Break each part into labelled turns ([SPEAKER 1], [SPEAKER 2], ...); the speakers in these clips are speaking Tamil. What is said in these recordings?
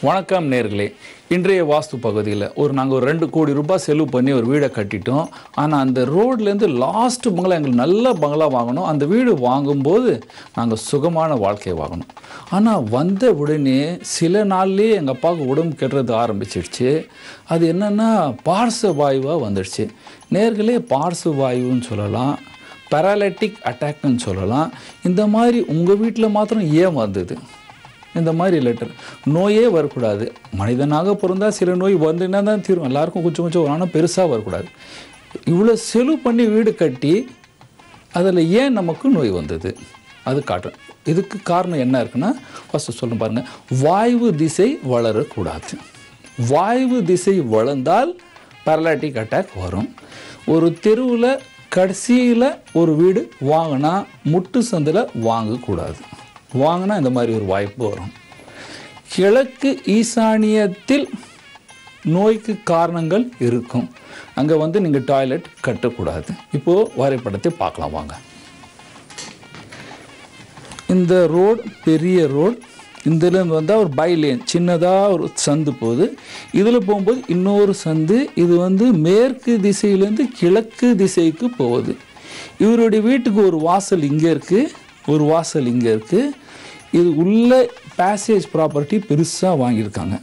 [SPEAKER 1] வணக்கம் நேர்களே. இன்றைய வாஸ்து பகுதியில் நாங்கள் ஒரு 2 கோடி ரூபாய் செலவு பண்ணி ஒரு வீடை கட்டிட்டோம். ஆனால் அந்த ரோட்லேருந்து லாஸ்ட் பங்களா எங்களுக்கு நல்ல பங்களா வாங்கணும். அந்த வீடு வாங்கும்போது நாங்கள் சுகமான வாழ்க்கையை வாங்கணும். ஆனால் வந்த உடனே சில நாள்லேயே எங்கள் அப்பாவுக்கு உடம்பு கெடுறது ஆரம்பிச்சிடுச்சு. அது என்னென்னா பார்சவாயுவாக வந்துடுச்சு. நேர்களே, பார்சவாயுன்னு சொல்லலாம், பேராலிட்டிக் அட்டாக்னு சொல்லலாம். இந்த மாதிரி உங்கள் வீட்டில் மாத்திரம் ஏன் வந்தது? இந்த மாதிரி லெட்டர் நோயே வரக்கூடாது. மனிதனாக பிறந்தால் சில நோய் வந்துன்னா தான் தீரும். எல்லாருக்கும் கொஞ்சம் கொஞ்சம் ஆனால் பெருசாக வரக்கூடாது. இவ்வளோ செலவு பண்ணி வீடு கட்டி அதில் ஏன் நமக்கு நோய் வந்தது அது காட்டும். இதுக்கு காரணம் என்ன இருக்குன்னா, ஃபஸ்ட்டு சொல்ல பாருங்கள், வாயு திசை வளரக்கூடாது. வாயு திசை வளர்ந்தால் பேரலைட்டிக் அட்டாக் வரும். ஒரு தெருவில் கடைசியில் ஒரு வீடு வாங்கினா முட்டு சந்தில் வாங்கக்கூடாது. வாங்கினா இந்த மாதிரி ஒரு வாய்ப்பு வரும். கிழக்கு ஈசானியத்தில் நோய்க்கு காரணங்கள் இருக்கும். அங்கே நீங்கள் டாய்லெட் கட்டக்கூடாது. இப்போது வரைபடத்தை பார்க்கலாம் வாங்க. இந்த ரோடு பெரிய ரோடு. இதுலேருந்து வந்தால் ஒரு பைலேன் சின்னதாக ஒரு சந்து போகுது. இதில் போகும்போது இன்னொரு சந்து. இது மேற்கு திசையிலேருந்து கிழக்கு திசைக்கு போகுது. இவருடைய வீட்டுக்கு ஒரு வாசல் இங்கே இருக்குது, ஒரு வாசல் இங்கே இருக்குது. இது உள்ள பேசேஜ் ப்ராப்பர்ட்டி பெருசாக வாங்கியிருக்காங்க.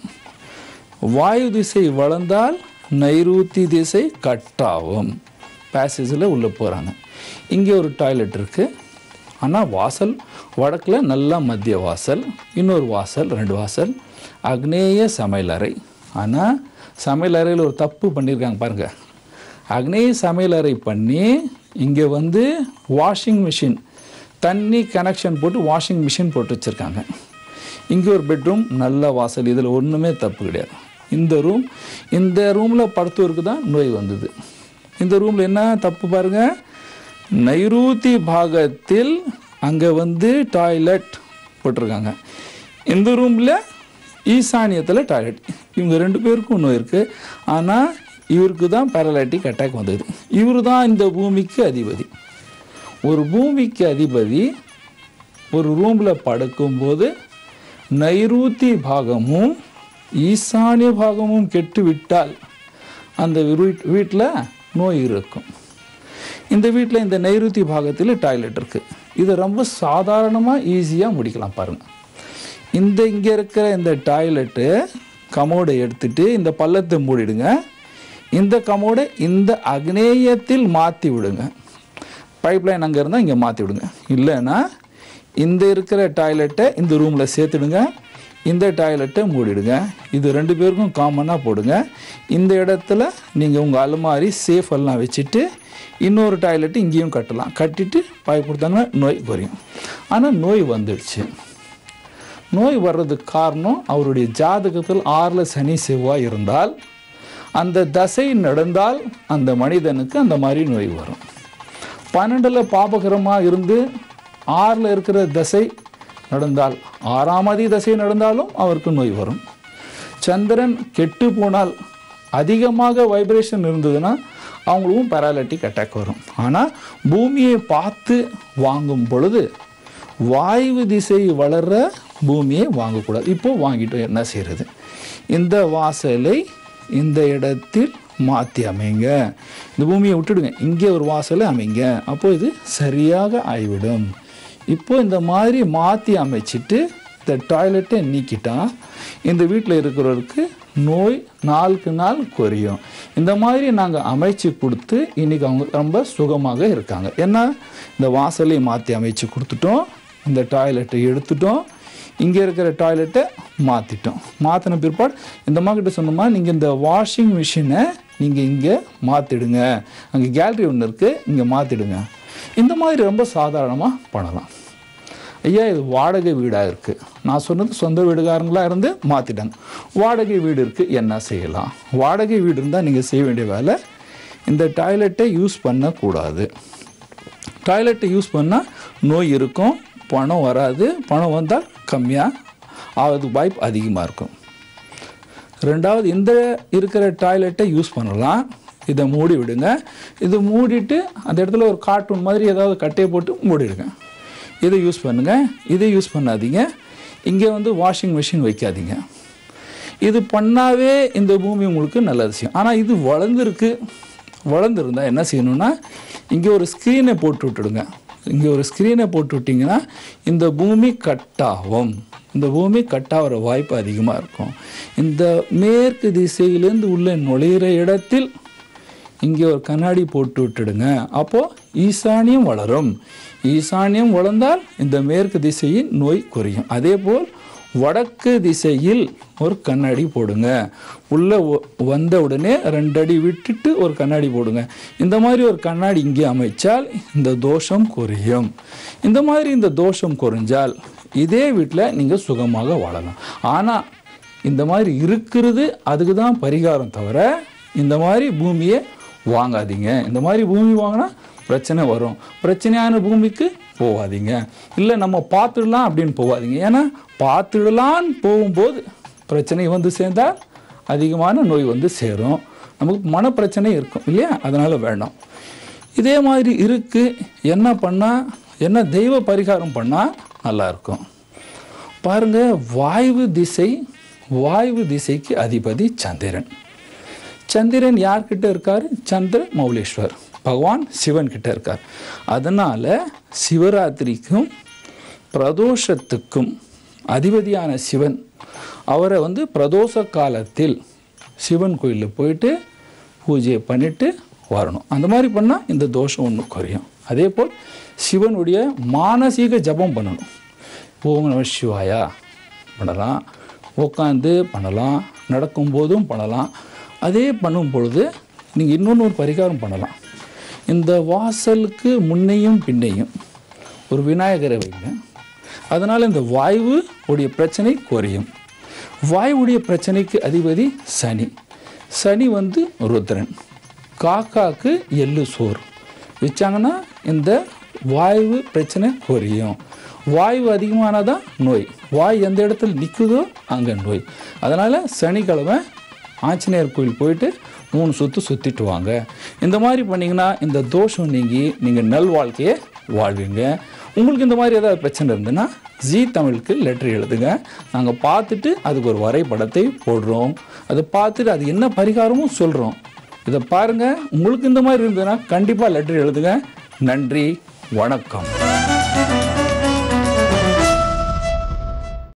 [SPEAKER 1] வாயு திசை வளர்ந்தால் நைருத்தி திசை கட்டாகும். பேசேஜில் உள்ளே போகிறாங்க. இங்கே ஒரு டாய்லெட் இருக்குது. ஆனால் வாசல் வடக்கில் நல்லா மத்திய வாசல், இன்னொரு வாசல், 2 வாசல். அக்னேய சமையலறை. ஆனால் சமையலறையில் ஒரு தப்பு பண்ணியிருக்காங்க பாருங்கள். அக்னேய சமையலறை பண்ணி இங்கே வாஷிங் மிஷின் தண்ணி கனெக்ஷன் போட்டு வாஷிங் மிஷின் போட்டு வச்சுருக்காங்க. இங்கே ஒரு பெட்ரூம், நல்ல வாசல். இதில் ஒன்றுமே தப்பு கிடையாது. இந்த ரூமில் படுத்தவருக்கு தான் நோய் வந்தது. இந்த ரூமில் என்ன தப்பு பாருங்கள், நைருத்தி பாகத்தில் அங்கே டாய்லெட் போட்டிருக்காங்க. இந்த ரூமில் ஈசானியத்தில் டாய்லெட். இவங்க 2 பேருக்கும் நோய் இருக்குது. ஆனால் இவருக்கு தான் பேரலைட்டிக் அட்டாக் வந்தது. இவர் தான் இந்த பூமிக்கு அதிபதி. ஒரு பூமிக்கு அதிபதி ஒரு ரூமில் படுக்கும்போது நைருத்தி பாகமும் ஈசானிய பாகமும் கெட்டு விட்டால் அந்த வீட்டில் நோய் இருக்கும். இந்த வீட்டில் இந்த நைருத்தி பாகத்தில் டாய்லெட் இருக்குது. இதை ரொம்ப சாதாரணமாக ஈஸியாக முடிக்கலாம் பாருங்கள். இங்கே இருக்கிற இந்த டாய்லெட்டு கமோடை எடுத்துகிட்டு இந்த பள்ளத்தை மூடிடுங்க. இந்த கமோடை இந்த அக்னேயத்தில் மாற்றி விடுங்க. பைப்லைன் அங்கே இருந்தால் இங்கே மாற்றி விடுங்க. இல்லைன்னா இந்த இருக்கிற டாய்லெட்டை இந்த ரூமில் சேர்த்துடுங்க. இந்த டாய்லெட்டை மூடிடுங்க. இது 2 பேருக்கும் காமனாக போடுங்க. இந்த இடத்துல நீங்கள் உங்கள் அலமாரி சேஃப் எல்லாம் வச்சுட்டு இன்னொரு டாய்லெட்டு இங்கேயும் கட்டலாம். கட்டிட்டு பைப் கொடுத்தாங்கன்னா நோய் குறையும். ஆனால் நோய் வந்துடுச்சு. நோய் வர்றதுக்கு காரணம் அவருடைய ஜாதகத்தில் 6ல் சனி செவ்வாய் இருந்தால், அந்த தசை நடந்தால் அந்த மனிதனுக்கு அந்த மாதிரி நோய் வரும். 12ல் பாபகரமாக இருந்து 6ல் இருக்கிற தசை நடந்தால், 6ஆம் தசை நடந்தாலும் அவருக்கு நோய் வரும். சந்திரன் கெட்டு போனால், அதிகமாக வைப்ரேஷன் இருந்ததுன்னா அவங்களுக்கும் பேராலிட்டிக் அட்டாக் வரும். ஆனால் பூமியை பார்த்து வாங்கும் பொழுது வாயு திசை வளர்ற பூமியை வாங்கக்கூடாது. இப்போது வாங்கிட்டோம், என்ன செய்கிறது? இந்த வாசலை இந்த இடத்தில் மாற்றி அமைங்க. இந்த பூமியை விட்டுடுங்க, இங்கே ஒரு வாசலை அமைங்க. அப்போது இது சரியாக ஆகிவிடும். இப்போது இந்த மாதிரி மாற்றி அமைச்சிட்டு இந்த டாய்லெட்டை நீக்கிட்டா இந்த வீட்டில் இருக்கிறவருக்கு நோய் நாளுக்கு நாள் குறையும். இந்த மாதிரி நாங்கள் அமைச்சு கொடுத்து இன்றைக்கி அவங்க ரொம்ப சுகமாக இருக்காங்க. ஏன்னா இந்த வாசலை மாற்றி அமைச்சு கொடுத்துட்டோம், இந்த டாய்லெட்டை எடுத்துட்டோம், இங்கே இருக்கிற டாய்லெட்டை மாற்றிட்டோம். மாற்றின பிற்பாடு இந்த மாதிரிகிட்ட சொன்னோமா, நீங்கள் இந்த வாஷிங் மிஷினை நீங்கள் இங்கே மாற்றிடுங்க, அங்கே கேலரி ஒன்று இருக்குது, இங்கே மாற்றிடுங்க. இந்த மாதிரி ரொம்ப சாதாரணமாக பண்ணலாம். ஐயா, இது வாடகை வீடாக இருக்குது. நான் சொன்னது சொந்த வீடுகாரங்களாக இருந்து மாற்றிட்டாங்க. வாடகை வீடு இருக்குது, என்ன செய்யலாம்? வாடகை வீடு இருந்தால் நீங்கள் செய்ய வேண்டிய வேலை, இந்த டாய்லெட்டை யூஸ் பண்ணக்கூடாது. டாய்லெட்டை யூஸ் பண்ணால் நோய் இருக்கும், பணம் வராது. பணம் வந்தால் கம்மியாக ஆகிறது வாய்ப்பு அதிகமாக இருக்கும். 2வது, இந்த இருக்கிற டாய்லெட்டை யூஸ் பண்ணலாம். இதை மூடி விடுங்க. இது மூடிட்டு அந்த இடத்துல ஒரு கார்ட்டூன் மாதிரி ஏதாவது கட்டையை போட்டு மூடிடுங்க. இதை யூஸ் பண்ணுங்கள். இதை யூஸ் பண்ணாதீங்க. இங்கே வாஷிங் மிஷின் வைக்காதீங்க. இது பண்ணாவே இந்த பூமி உங்களுக்கு நல்லது செய்யும். ஆனால் இது வளர்ந்துருந்தா என்ன செய்யணும்னா இங்கே ஒரு ஸ்க்ரீனை போட்டு விட்டுடுங்க. இங்கே ஒரு ஸ்க்ரீனை போட்டு விட்டிங்கன்னா இந்த பூமி கட்டாகும். இந்த பூமி கட்டாகிற வாய்ப்பு அதிகமாக இருக்கும். இந்த மேற்கு திசையிலேருந்து உள்ளே நுழையிற இடத்தில் இங்கே ஒரு கண்ணாடி போட்டு விட்டுடுங்க. அப்போது ஈசானியம் வளரும். ஈசானியம் வளர்ந்தால் இந்த மேற்கு திசையின் நோய் குறையும். அதே போல் வடக்கு திசையில் ஒரு கண்ணாடி போடுங்க. உள்ளே வந்த உடனே 2 அடி விட்டுட்டு ஒரு கண்ணாடி போடுங்க. இந்த மாதிரி ஒரு கண்ணாடி இங்கே அமைச்சால் இந்த தோஷம் குறையும். இந்த மாதிரி இந்த தோஷம் குறைஞ்சால் இதே வீட்டில் நீங்கள் சுகமாக வாழலாம். ஆனால் இந்த மாதிரி இருக்கிறது அதுக்கு தான் பரிகாரம் தவிர இந்த மாதிரி பூமியை வாங்காதீங்க. இந்த மாதிரி பூமி வாங்கினா பிரச்சனை வரும். பிரச்சனையான பூமிக்கு போகாதீங்க. இல்லை நம்ம பார்த்துடலாம் அப்படின்னு போகாதீங்க. ஏன்னா பார்த்துடலான்னு போகும்போது பிரச்சனை வந்து சேர்ந்தால் அதிகமான நோய் வந்து சேரும். நமக்கு மனப்பிரச்சனை இருக்கும் இல்லையா? அதனால் வேண்டாம். இதே மாதிரி இருக்குது என்ன தெய்வ பரிகாரம் பண்ணால் நல்லாயிருக்கும் பாருங்கள். வாயு திசைக்கு அதிபதி சந்திரன். சந்திரன் யார்கிட்ட இருக்கார்? சந்திர மௌலேஸ்வர் பகவான் சிவன் கிட்ட இருக்கார். அதனால் சிவராத்திரிக்கும் பிரதோஷத்துக்கும் அதிபதியான சிவன் அவரை வந்து பிரதோஷ காலத்தில் சிவன் கோயிலில் போயிட்டு பூஜையை பண்ணிட்டு வரணும். அந்த மாதிரி பண்ணால் இந்த தோஷம் ஒன்று குறையும். அதே போல் சிவனுடைய மானசீக ஜபம் பண்ணணும். ஓம் நம சிவாயா பண்ணலாம், உட்காந்து பண்ணலாம், நடக்கும்போதும் பண்ணலாம். அதே பண்ணும் பொழுது நீங்கள் இன்னொன்று ஒரு பரிகாரம் பண்ணலாம். இந்த வாசலுக்கு முன்னையும் பின்னையும் ஒரு விநாயகரை வைங்க. அதனால் இந்த வாயு உடைய பிரச்சனை குறையும். வாயுடைய பிரச்சனைக்கு அதிபதி சனி வந்து ருத்ரன். காக்காக்கு எள்ளு சோறு வச்சாங்கன்னா இந்த வாயு பிரச்சனை குறையும். வாயு அதிகமானதான் நோய். வாயு எந்த இடத்துல நிற்குதோ அங்கே நோய். அதனால் சனிக்கிழமை ஆஞ்சநேயர் கோயில் போயிட்டு 3 சுற்று சுற்றிட்டு வாங்க. இந்த மாதிரி பண்ணிங்கன்னா இந்த தோஷம் நீங்கி நீங்கள் நல் வாழ்க்கையை வாழ்வீங்க. உங்களுக்கு இந்த மாதிரி ஏதாவது பிரச்சனை இருந்ததுன்னா ஜீ தமிழுக்கு லெட்டர் எழுதுங்க. நாங்கள் பார்த்துட்டு அதுக்கு ஒரு வரைபடத்தை போடுறோம். அதை பார்த்துட்டு அது என்ன பரிகாரமும் சொல்கிறோம். இதை பாருங்கள். உங்களுக்கு இந்த மாதிரி இருந்ததுன்னா கண்டிப்பாக லெட்டர் எழுதுங்க. நன்றி, வணக்கம்.